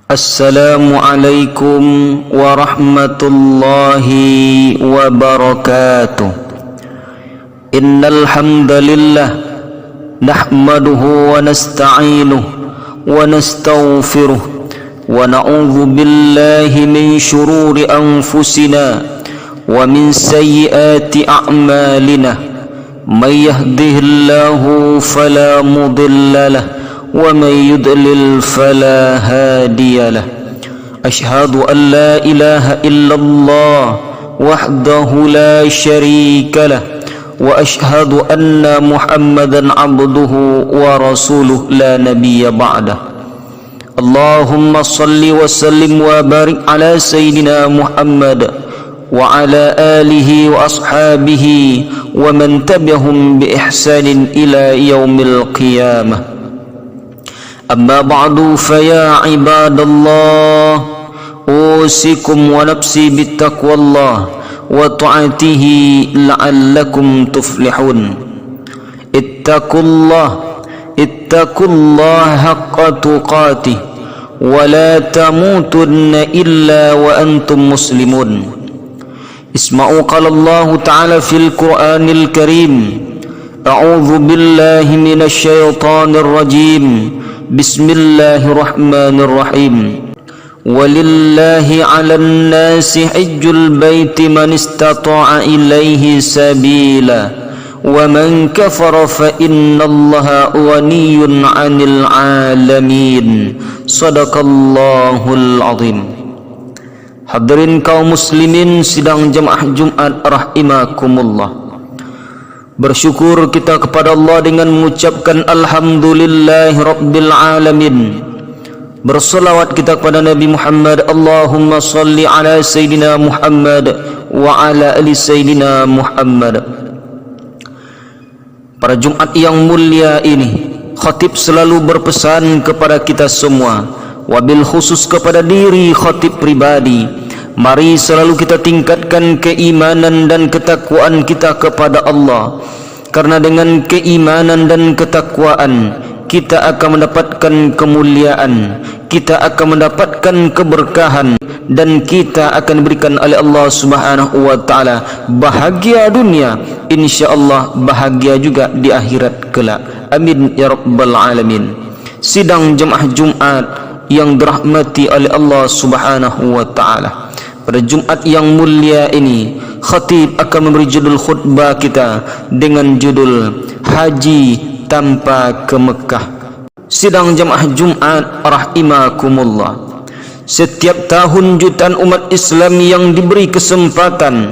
Assalamualaikum warahmatullahi wabarakatuh. Innal hamdalillah nahmaduhu wa nasta'inuhu wa nastaghfiruh wa na'udzu billahi min shururi anfusina wa min sayyiati a'malina. May yahdihillahu fala mudilla lahu ومن يضلل فلا هادي له. أشهد أن لا إله إلا الله وحده لا شريك له وأشهد أن محمدا عبده ورسوله لا نبي بعده. اللهم صل وسلم وبارك على سيدنا محمد وعلى آله وأصحابه ومن تبعهم بإحسان إلى يوم القيامة. أما بعد فيا عباد الله أوصيكم ونفسي بالتقوى الله وطاعته لعلكم تفلحون. اتقوا الله حق تقاته ولا تموتن إلا وأنتم مسلمون. اسمعوا قال الله تعالى في القرآن الكريم: أعوذ بالله من الشيطان الرجيم. بسم الله الرحمن الرحيم. ولله على الناس حج البيت من استطاع إليه سبيلا ومن كفر فإن الله غني عن العالمين. صدق الله العظيم. Hadirin kaum muslimin sidang jemaah Jumat rahimakumullah. Bersyukur kita kepada Allah dengan mengucapkan Alhamdulillahi Rabbil Alamin. Bersalawat kita kepada Nabi Muhammad. Allahumma salli ala Sayyidina Muhammad wa ala ali Sayyidina Muhammad. Pada Jumat yang mulia ini, khatib selalu berpesan kepada kita semua, wabil khusus kepada diri khatib pribadi, mari selalu kita tingkatkan keimanan dan ketakwaan kita kepada Allah. Karena dengan keimanan dan ketakwaan kita akan mendapatkan kemuliaan, kita akan mendapatkan keberkahan, dan kita akan diberikan oleh Allah Subhanahu wa taala bahagia dunia, insyaallah bahagia juga di akhirat kelak. Amin ya rabbal alamin. Sidang jemaah Jumat yang dirahmati oleh Allah Subhanahu wa taala. Pada Jumat yang mulia ini, khatib akan memberi judul khutbah kita dengan judul Haji Tanpa ke Mekah. Sidang jemaah Jumat rahimakumullah. Setiap tahun jutaan umat Islam yang diberi kesempatan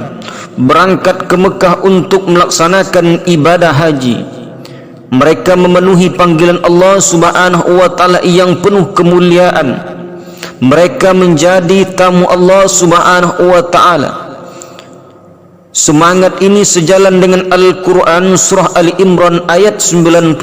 berangkat ke Mekah untuk melaksanakan ibadah haji. Mereka memenuhi panggilan Allah Subhanahu wa taala yang penuh kemuliaan. Mereka menjadi tamu Allah Subhanahu wa taala. Semangat ini sejalan dengan Al-Quran surah Ali Imran ayat 97.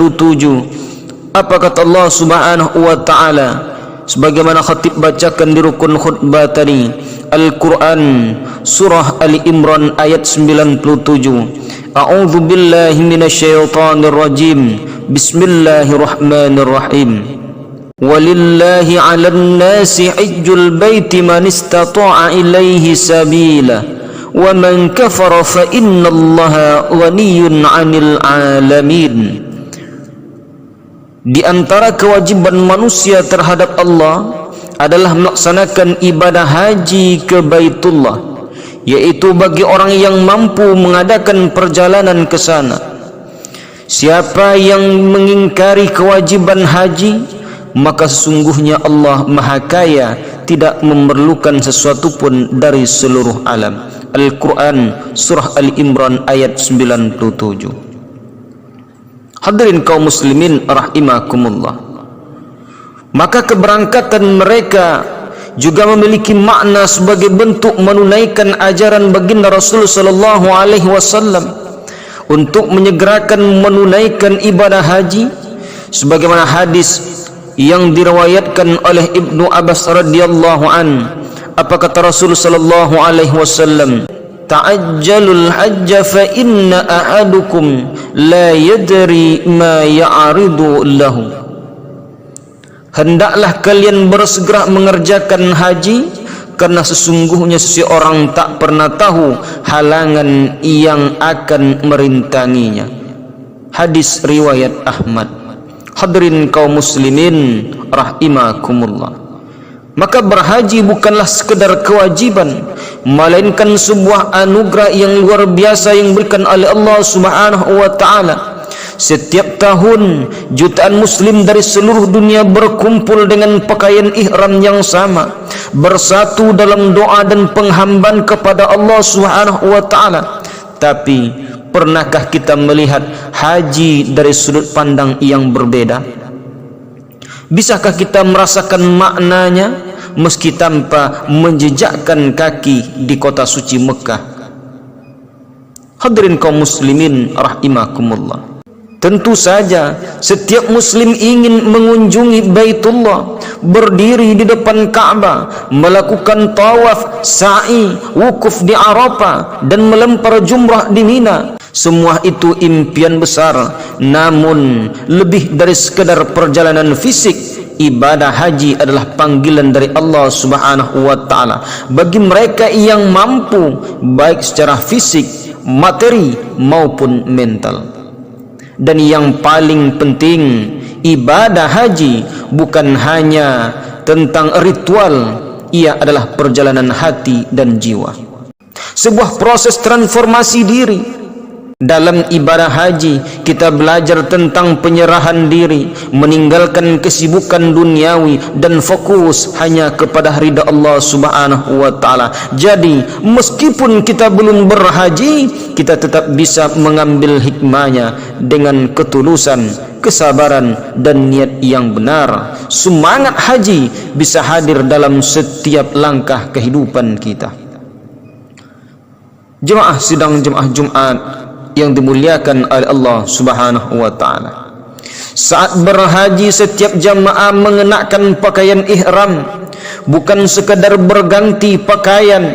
Apa kata Allah Subhanahu wa taala? Sebagaimana khatib bacakan di rukun khutbah tadi, Al-Quran surah Ali Imran ayat 97. A'udzu billahi minasyaitonir rajim. Bismillahirrahmanirrahim. Walillahi 'alan nasi hajjul baiti man istata'a ilaihi sabila wa man kafara fa innallaha ghaniyyun 'anil 'alamin. Di antara kewajiban manusia terhadap Allah adalah melaksanakan ibadah haji ke Baitullah, yaitu bagi orang yang mampu mengadakan perjalanan ke sana. Siapa yang mengingkari kewajiban haji, maka sesungguhnya Allah Maha Kaya, tidak memerlukan sesuatu pun dari seluruh alam. Al-Quran surah Ali Imran ayat 97. Hadirin kaum muslimin rahimakumullah. Maka keberangkatan mereka juga memiliki makna sebagai bentuk menunaikan ajaran baginda Rasul sallallahu alaihi wasallam untuk menyegerakan menunaikan ibadah haji, sebagaimana hadis yang diriwayatkan oleh Ibnu Abbas radhiyallahu an. Apa kata Rasul sallallahu alaihi wasallam? ta'ajjalul hajja fa inna ahadukum la yadri ma ya'ridu lahu. hendaklah kalian bersegera mengerjakan haji, karena sesungguhnya seseorang tak pernah tahu halangan yang akan merintanginya. Hadis riwayat Ahmad. Hadirin kaum muslimin rahimakumullah. Maka berhaji bukanlah sekedar kewajiban, melainkan sebuah anugerah yang luar biasa yang diberikan oleh Allah Subhanahu wa taala. Setiap tahun jutaan muslim dari seluruh dunia berkumpul dengan pakaian ihram yang sama, bersatu dalam doa dan penghambaan kepada Allah Subhanahu wa taala. Tapi pernahkah kita melihat haji dari sudut pandang yang berbeda? Bisakah kita merasakan maknanya meski tanpa menjejakkan kaki di kota suci Mekah? Hadirin kaum muslimin rahimakumullah. Tentu saja setiap muslim ingin mengunjungi Baitullah, berdiri di depan Ka'bah, melakukan tawaf, sa'i, wukuf di Arafah dan melempar jumrah di Mina. Semua itu impian besar, namun lebih dari sekedar perjalanan fisik, ibadah haji adalah panggilan dari Allah Subhanahu wa taala bagi mereka yang mampu, baik secara fisik, materi maupun mental. Dan yang paling penting, ibadah haji bukan hanya tentang ritual, ia adalah perjalanan hati dan jiwa, sebuah proses transformasi diri. Dalam ibadah haji kita belajar tentang penyerahan diri, meninggalkan kesibukan duniawi dan fokus hanya kepada ridha Allah Subhanahu wa taala. Jadi meskipun kita belum berhaji, kita tetap bisa mengambil hikmahnya dengan ketulusan, kesabaran dan niat yang benar. Semangat haji bisa hadir dalam setiap langkah kehidupan kita. Jemaah sidang jemaah Jumat yang dimuliakan oleh Allah Subhanahu wa taala, saat berhaji setiap jamaah mengenakan pakaian ihram, bukan sekadar berganti pakaian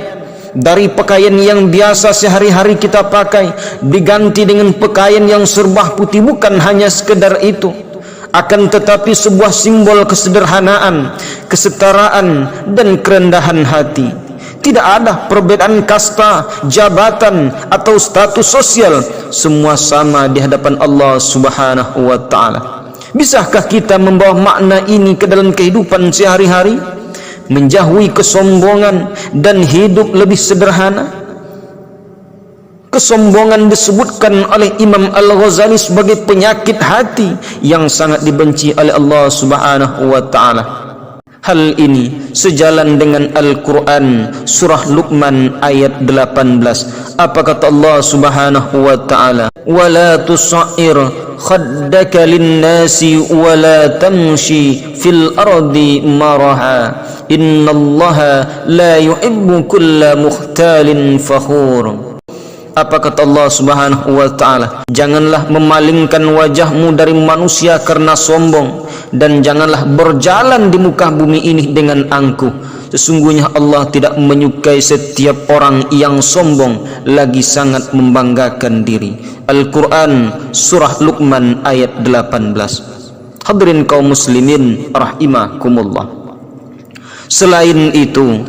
dari pakaian yang biasa sehari-hari kita pakai diganti dengan pakaian yang serba putih. Bukan hanya sekadar itu, akan tetapi sebuah simbol kesederhanaan, kesetaraan dan kerendahan hati. Tidak ada perbedaan kasta, jabatan atau status sosial, semua sama di hadapan Allah Subhanahu wa taala. Bisakah kita membawa makna ini ke dalam kehidupan sehari-hari, menjauhi kesombongan dan hidup lebih sederhana? Kesombongan disebutkan oleh Imam Al-Ghazali sebagai penyakit hati yang sangat dibenci oleh Allah Subhanahu wa taala. Hal ini sejalan dengan Al-Quran surah Luqman ayat 18. Apa kata Allah Subhanahu wa ta'ala? وَلَا تُصَعِّرْ خَدَّكَ لِلنَّاسِ وَلَا تَمْشِي فِي الْأَرْضِ مَرَحًا إِنَّ اللَّهَ لَا يُحِبُّ كُلَّ مُخْتَالٍ فَخُورٍ. Apa kata Allah Subhanahu wa ta'ala? Janganlah memalingkan wajahmu dari manusia karena sombong, dan janganlah berjalan di muka bumi ini dengan angkuh. Sesungguhnya Allah tidak menyukai setiap orang yang sombong lagi sangat membanggakan diri. Al-Quran surah Luqman ayat 18. Hadirin kaum muslimin rahimakumullah. Selain itu,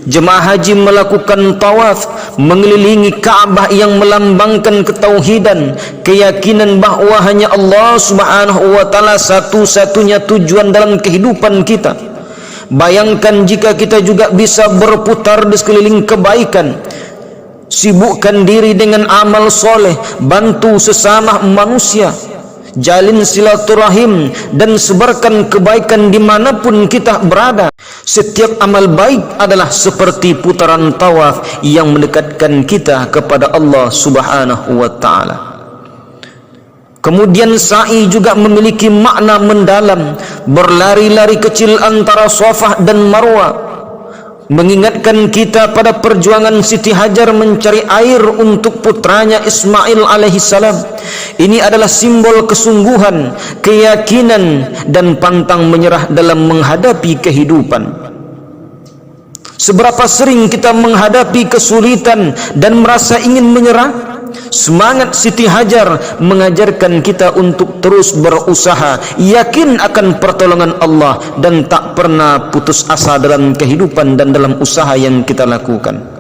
jemaah haji melakukan tawaf mengelilingi Ka'bah yang melambangkan ketauhidan, keyakinan bahwa hanya Allah Subhanahu wa taala satu-satunya tujuan dalam kehidupan kita. Bayangkan jika kita juga bisa berputar di sekeliling kebaikan, sibukkan diri dengan amal soleh, bantu sesama manusia, jalin silaturahim dan sebarkan kebaikan dimanapun kita berada. Setiap amal baik adalah seperti putaran tawaf yang mendekatkan kita kepada Allah Subhanahu wa ta'ala. Kemudian sa'i juga memiliki makna mendalam, berlari-lari kecil antara Shafah dan Marwah, mengingatkan kita pada perjuangan Siti Hajar mencari air untuk putranya Ismail alaihissalam. Ini adalah simbol kesungguhan, keyakinan dan pantang menyerah dalam menghadapi kehidupan. Seberapa sering kita menghadapi kesulitan dan merasa ingin menyerah? Semangat Siti Hajar mengajarkan kita untuk terus berusaha, yakin akan pertolongan Allah dan tak pernah putus asa dalam kehidupan dan dalam usaha yang kita lakukan.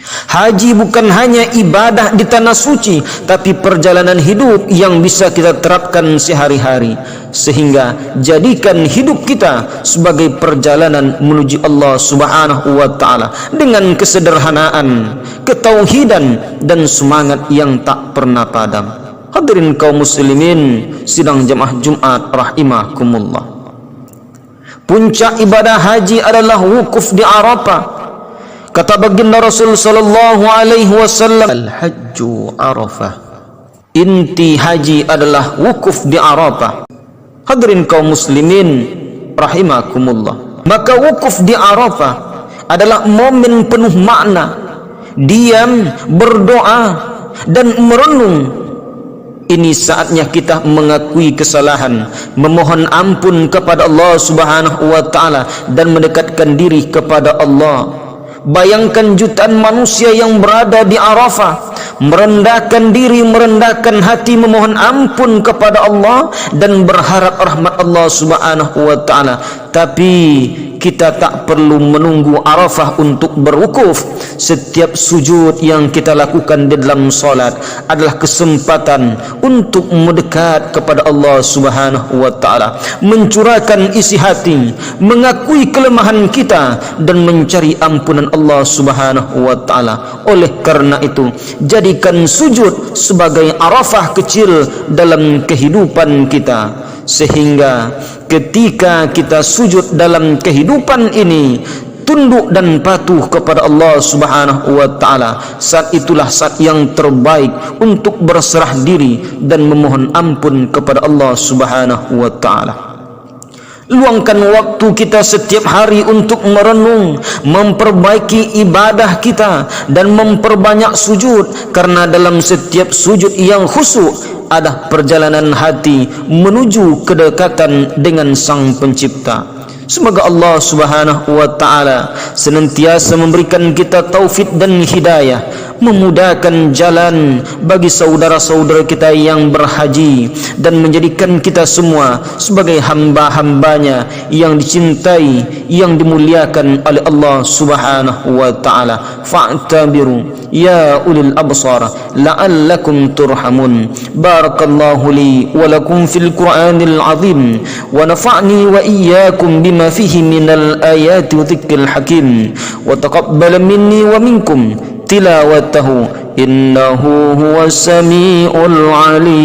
Haji bukan hanya ibadah di tanah suci, tapi perjalanan hidup yang bisa kita terapkan sehari-hari. Sehingga jadikan hidup kita sebagai perjalanan menuju Allah Subhanahu wa ta'ala dengan kesederhanaan, ketauhidan dan semangat yang tak pernah padam. Hadirin kaum muslimin sidang jemaah Jumat rahimakumullah. Puncak ibadah haji adalah wukuf di Arafah. Kata baginda Rasul sallallahu alaihi wasallam, al-hajju Arafah. Inti haji adalah wukuf di Arafah. Hadirin kaum muslimin rahimakumullah. Maka wukuf di Arafah adalah momen penuh makna, diam, berdoa dan merenung. Ini saatnya kita mengakui kesalahan, memohon ampun kepada Allah Subhanahu wa ta'ala dan mendekatkan diri kepada Allah. Bayangkan jutaan manusia yang berada di Arafah, merendahkan diri, merendahkan hati, memohon ampun kepada Allah dan berharap rahmat Allah Subhanahu wa ta'ala. Tapi kita tak perlu menunggu Arafah untuk berwukuf. Setiap sujud yang kita lakukan di dalam solat adalah kesempatan untuk mendekat kepada Allah Subhanahu wa ta'ala, mencurahkan isi hati, mengakui kelemahan kita dan mencari ampunan Allah Subhanahu wa ta'ala. Oleh karena itu, jadikan sujud sebagai Arafah kecil dalam kehidupan kita, sehingga ketika kita sujud dalam kehidupan ini, tunduk dan patuh kepada Allah Subhanahu wa ta'ala, saat itulah saat yang terbaik untuk berserah diri dan memohon ampun kepada Allah Subhanahu wa ta'ala. Luangkan waktu kita setiap hari untuk merenung, memperbaiki ibadah kita dan memperbanyak sujud, karena dalam setiap sujud yang khusyuk ada perjalanan hati menuju kedekatan dengan Sang Pencipta. Semoga Allah Subhanahu wa ta'ala senantiasa memberikan kita taufik dan hidayah, memudahkan jalan bagi saudara-saudara kita yang berhaji, dan menjadikan kita semua sebagai hamba-hambanya yang dicintai, yang dimuliakan oleh Allah Subhanahu wa ta'ala. Fa'tabiru ya ulil absar la'allakum turhamun. Barakallahu li wa lakum fil Qur'anil azim, wa nafa'ni wa iyyakum bima fihi minal ayati wa dzikril hakim, wa taqabbal minni wa minkum tilawatahu innahu huwas samiul alim.